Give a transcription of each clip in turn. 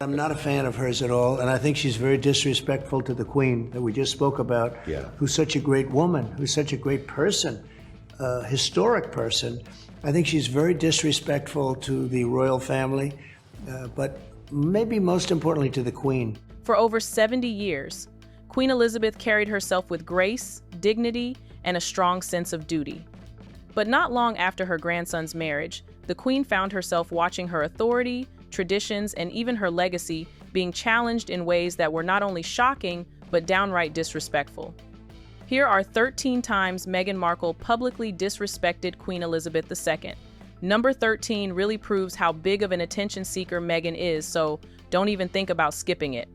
I'm not a fan of hers at all, and I think she's very disrespectful to the Queen that we just spoke about, who's such a great woman, who's such a great person, historic person. I think she's very disrespectful to the royal family, but maybe most importantly to the Queen. For over 70 years, Queen Elizabeth carried herself with grace, dignity, and a strong sense of duty. But not long after her grandson's marriage, the Queen found herself watching her authority, traditions, and even her legacy being challenged in ways that were not only shocking, but downright disrespectful. Here are 13 times Meghan Markle publicly disrespected Queen Elizabeth II. Number 13 really proves how big of an attention seeker Meghan is, so don't even think about skipping it.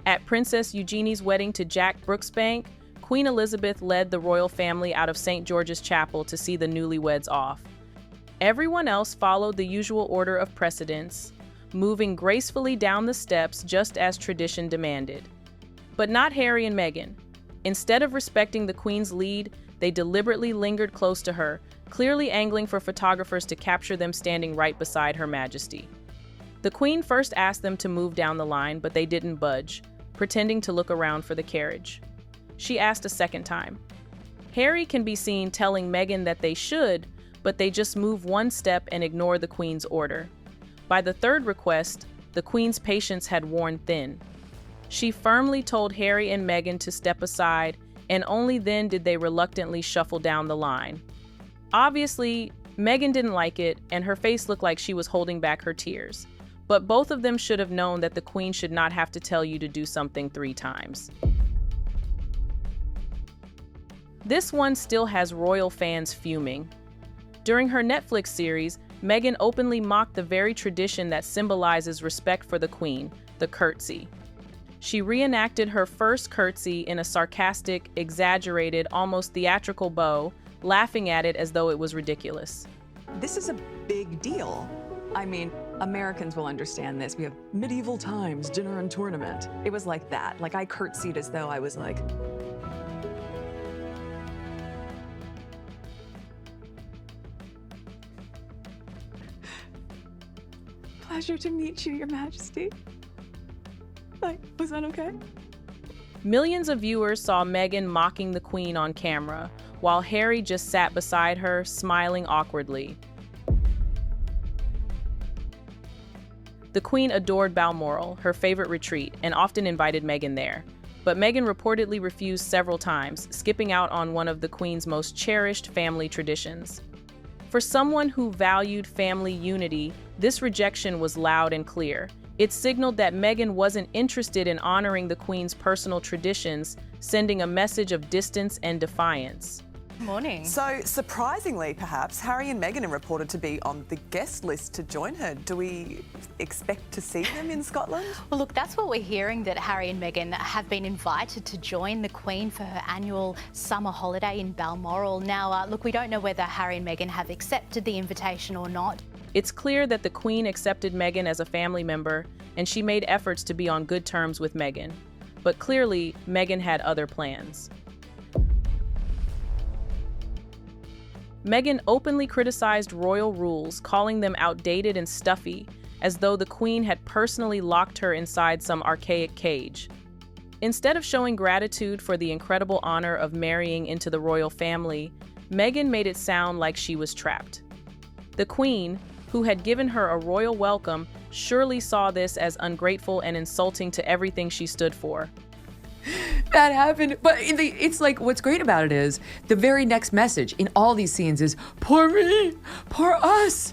At Princess Eugenie's wedding to Jack Brooksbank, Queen Elizabeth led the royal family out of St. George's Chapel to see the newlyweds off. Everyone else followed the usual order of precedence, moving gracefully down the steps just as tradition demanded. But not Harry and Meghan. Instead of respecting the Queen's lead, they deliberately lingered close to her, clearly angling for photographers to capture them standing right beside Her Majesty. The Queen first asked them to move down the line, but they didn't budge, pretending to look around for the carriage. She asked a second time. Harry can be seen telling Meghan that they should, but they just move one step and ignore the Queen's order. By the third request, the Queen's patience had worn thin. She firmly told Harry and Meghan to step aside, and only then did they reluctantly shuffle down the line. Obviously, Meghan didn't like it, and her face looked like she was holding back her tears. But both of them should have known that the Queen should not have to tell you to do something 3 times. This one still has royal fans fuming. During her Netflix series, Meghan openly mocked the very tradition that symbolizes respect for the Queen, the curtsey. She reenacted her first curtsey in a sarcastic, exaggerated, almost theatrical bow, laughing at it as though it was ridiculous. This is a big deal. I mean, Americans will understand this. We have medieval times, dinner and tournament. It was like that. Like I curtsied as though I was like, pleasure to meet you, Your Majesty. Like, was that okay? Millions of viewers saw Meghan mocking the Queen on camera, while Harry just sat beside her, smiling awkwardly. The Queen adored Balmoral, her favorite retreat, and often invited Meghan there. But Meghan reportedly refused several times, skipping out on one of the Queen's most cherished family traditions. For someone who valued family unity, this rejection was loud and clear. It signaled that Meghan wasn't interested in honoring the Queen's personal traditions, sending a message of distance and defiance. Morning. So, surprisingly, perhaps, Harry and Meghan are reported to be on the guest list to join her. Do we expect to see them in Scotland? Well, look, that's what we're hearing, that Harry and Meghan have been invited to join the Queen for her annual summer holiday in Balmoral. Now, look, we don't know whether Harry and Meghan have accepted the invitation or not. It's clear that the Queen accepted Meghan as a family member, and she made efforts to be on good terms with Meghan. But clearly, Meghan had other plans. Meghan openly criticized royal rules, calling them outdated and stuffy, as though the Queen had personally locked her inside some archaic cage. Instead of showing gratitude for the incredible honor of marrying into the royal family, Meghan made it sound like she was trapped. The Queen, who had given her a royal welcome, surely saw this as ungrateful and insulting to everything she stood for. That happened, but it's like, what's great about it is the very next message in all these scenes is, poor me, poor us.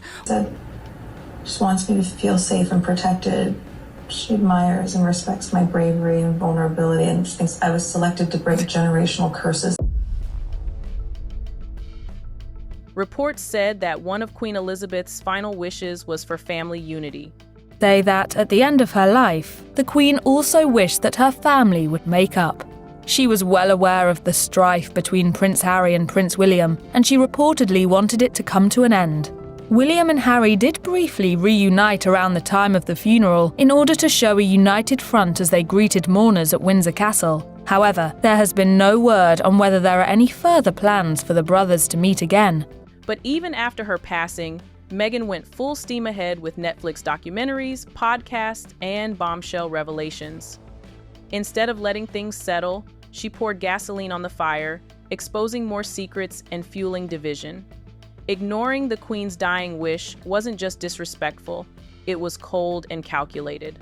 Just wants me to feel safe and protected. She admires and respects my bravery and vulnerability and just thinks I was selected to break generational curses. Reports said that one of Queen Elizabeth's final wishes was for family unity. Say that at the end of her life, the Queen also wished that her family would make up. She was well aware of the strife between Prince Harry and Prince William, and she reportedly wanted it to come to an end. William and Harry did briefly reunite around the time of the funeral in order to show a united front as they greeted mourners at Windsor Castle. However, there has been no word on whether there are any further plans for the brothers to meet again. But even after her passing, Meghan went full steam ahead with Netflix documentaries, podcasts, and bombshell revelations. Instead of letting things settle, she poured gasoline on the fire, exposing more secrets and fueling division. Ignoring the Queen's dying wish wasn't just disrespectful, it was cold and calculated.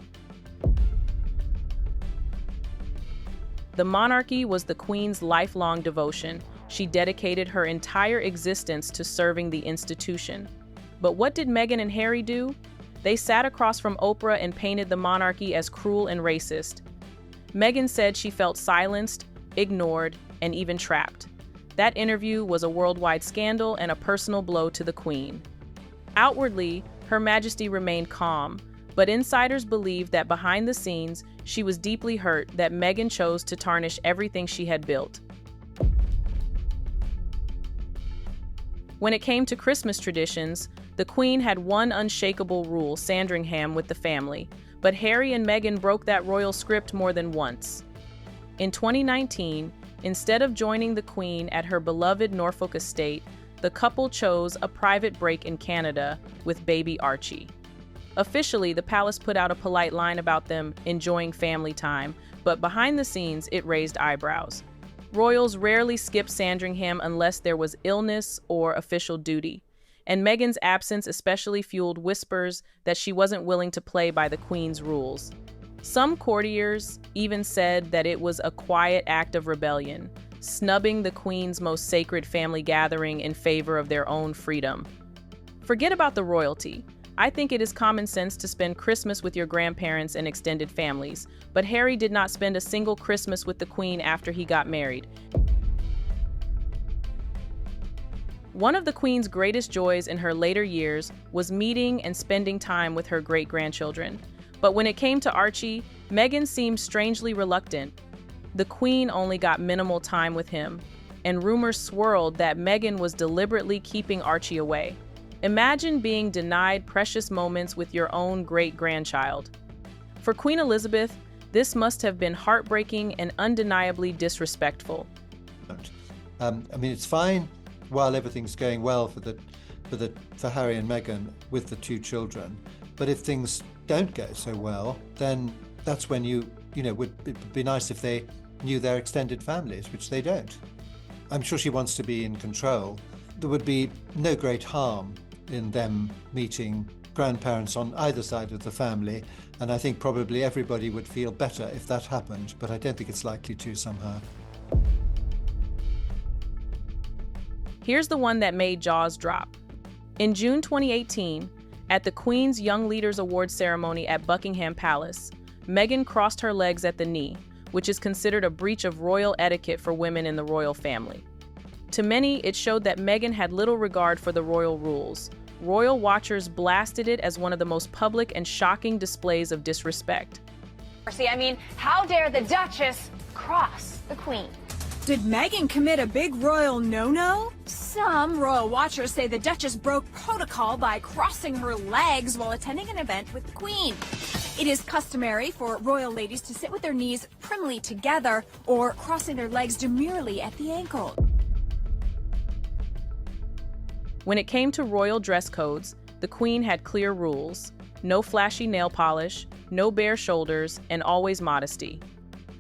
The monarchy was the Queen's lifelong devotion. She dedicated her entire existence to serving the institution. But what did Meghan and Harry do? They sat across from Oprah and painted the monarchy as cruel and racist. Meghan said she felt silenced, ignored, and even trapped. That interview was a worldwide scandal and a personal blow to the Queen. Outwardly, Her Majesty remained calm, but insiders believed that behind the scenes, she was deeply hurt that Meghan chose to tarnish everything she had built. When it came to Christmas traditions, the Queen had one unshakable rule, Sandringham, with the family, but Harry and Meghan broke that royal script more than once. In 2019, instead of joining the Queen at her beloved Norfolk estate, the couple chose a private break in Canada with baby Archie. Officially, the palace put out a polite line about them enjoying family time, but behind the scenes, it raised eyebrows. Royals rarely skipped Sandringham unless there was illness or official duty, and Meghan's absence especially fueled whispers that she wasn't willing to play by the Queen's rules. Some courtiers even said that it was a quiet act of rebellion, snubbing the Queen's most sacred family gathering in favor of their own freedom. Forget about the royalty. I think it is common sense to spend Christmas with your grandparents and extended families, but Harry did not spend a single Christmas with the Queen after he got married. One of the Queen's greatest joys in her later years was meeting and spending time with her great-grandchildren. But when it came to Archie, Meghan seemed strangely reluctant. The Queen only got minimal time with him, and rumors swirled that Meghan was deliberately keeping Archie away. Imagine being denied precious moments with your own great-grandchild. For Queen Elizabeth, this must have been heartbreaking and undeniably disrespectful. It's fine while everything's going well for Harry and Meghan with the two children, but if things don't go so well, then that's when it would be nice if they knew their extended families, which they don't. I'm sure she wants to be in control. There would be no great harm in them meeting grandparents on either side of the family, and I think probably everybody would feel better if that happened, but I don't think it's likely to somehow. Here's the one that made jaws drop. In June 2018, at the Queen's Young Leaders Award ceremony at Buckingham Palace, Meghan crossed her legs at the knee, which is considered a breach of royal etiquette for women in the royal family. To many, it showed that Meghan had little regard for the royal rules. Royal watchers blasted it as one of the most public and shocking displays of disrespect. How dare the Duchess cross the Queen? Did Meghan commit a big royal no-no? Some royal watchers say the Duchess broke protocol by crossing her legs while attending an event with the Queen. It is customary for royal ladies to sit with their knees primly together or crossing their legs demurely at the ankle. When it came to royal dress codes, the Queen had clear rules: no flashy nail polish, no bare shoulders, and always modesty.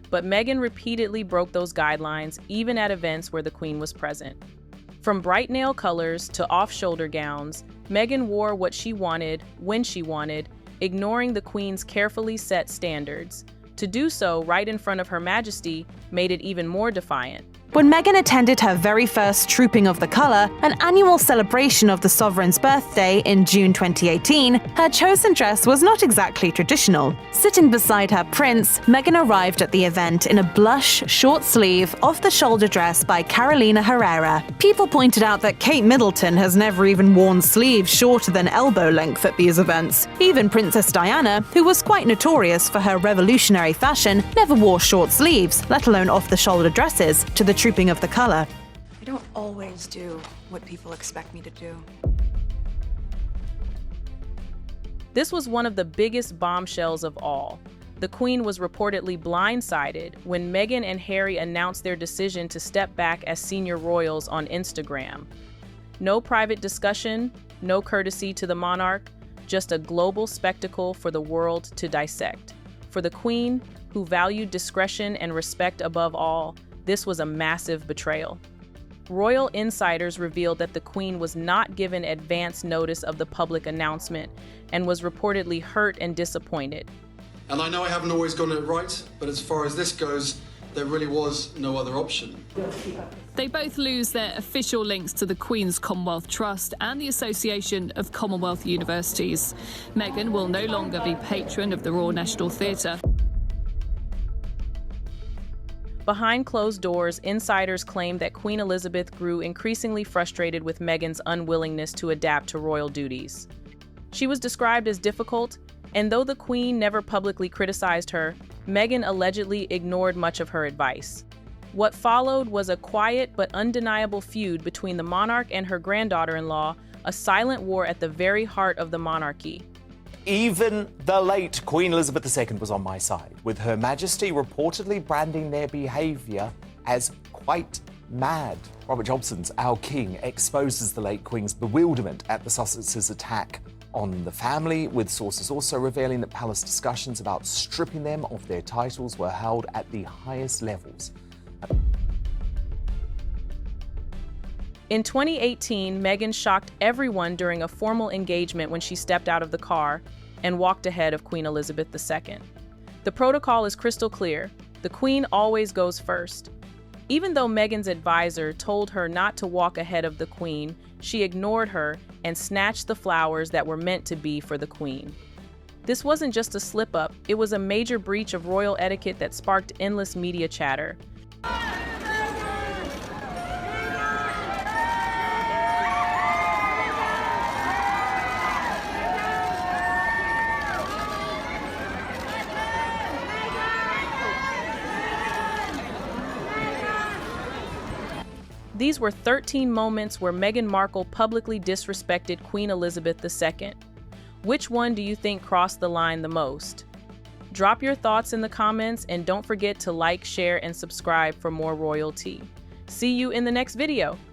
But Meghan repeatedly broke those guidelines, even at events where the Queen was present. From bright nail colors to off-shoulder gowns, Meghan wore what she wanted, when she wanted, ignoring the Queen's carefully set standards. To do so right in front of Her Majesty made it even more defiant. When Meghan attended her very first Trooping of the Colour, an annual celebration of the sovereign's birthday in June 2018, her chosen dress was not exactly traditional. Sitting beside her prince, Meghan arrived at the event in a blush, short-sleeve, off-the-shoulder dress by Carolina Herrera. People pointed out that Kate Middleton has never even worn sleeves shorter than elbow length at these events. Even Princess Diana, who was quite notorious for her revolutionary fashion, never wore short sleeves, let alone off-the-shoulder dresses, to the Trooping of the Colour. I don't always do what people expect me to do. This was one of the biggest bombshells of all. The Queen was reportedly blindsided when Meghan and Harry announced their decision to step back as senior royals on Instagram. No private discussion, no courtesy to the monarch, just a global spectacle for the world to dissect. For the Queen, who valued discretion and respect above all, this was a massive betrayal. Royal insiders revealed that the Queen was not given advance notice of the public announcement and was reportedly hurt and disappointed. And I know I haven't always gotten it right, but as far as this goes, there really was no other option. They both lose their official links to the Queen's Commonwealth Trust and the Association of Commonwealth Universities. Meghan will no longer be patron of the Royal National Theatre. Behind closed doors, insiders claimed that Queen Elizabeth grew increasingly frustrated with Meghan's unwillingness to adapt to royal duties. She was described as difficult, and though the Queen never publicly criticized her, Meghan allegedly ignored much of her advice. What followed was a quiet but undeniable feud between the monarch and her granddaughter-in-law, a silent war at the very heart of the monarchy. Even the late Queen Elizabeth II was on my side, with Her Majesty reportedly branding their behaviour as quite mad. Robert Jobson's Our King exposes the late Queen's bewilderment at the Sussexes' attack on the family, with sources also revealing that palace discussions about stripping them of their titles were held at the highest levels. In 2018, Meghan shocked everyone during a formal engagement when she stepped out of the car and walked ahead of Queen Elizabeth II. The protocol is crystal clear. The Queen always goes first. Even though Meghan's advisor told her not to walk ahead of the Queen, she ignored her and snatched the flowers that were meant to be for the Queen. This wasn't just a slip-up, it was a major breach of royal etiquette that sparked endless media chatter. These were 13 moments where Meghan Markle publicly disrespected Queen Elizabeth II. Which one do you think crossed the line the most? Drop your thoughts in the comments and don't forget to like, share, and subscribe for more royalty. See you in the next video.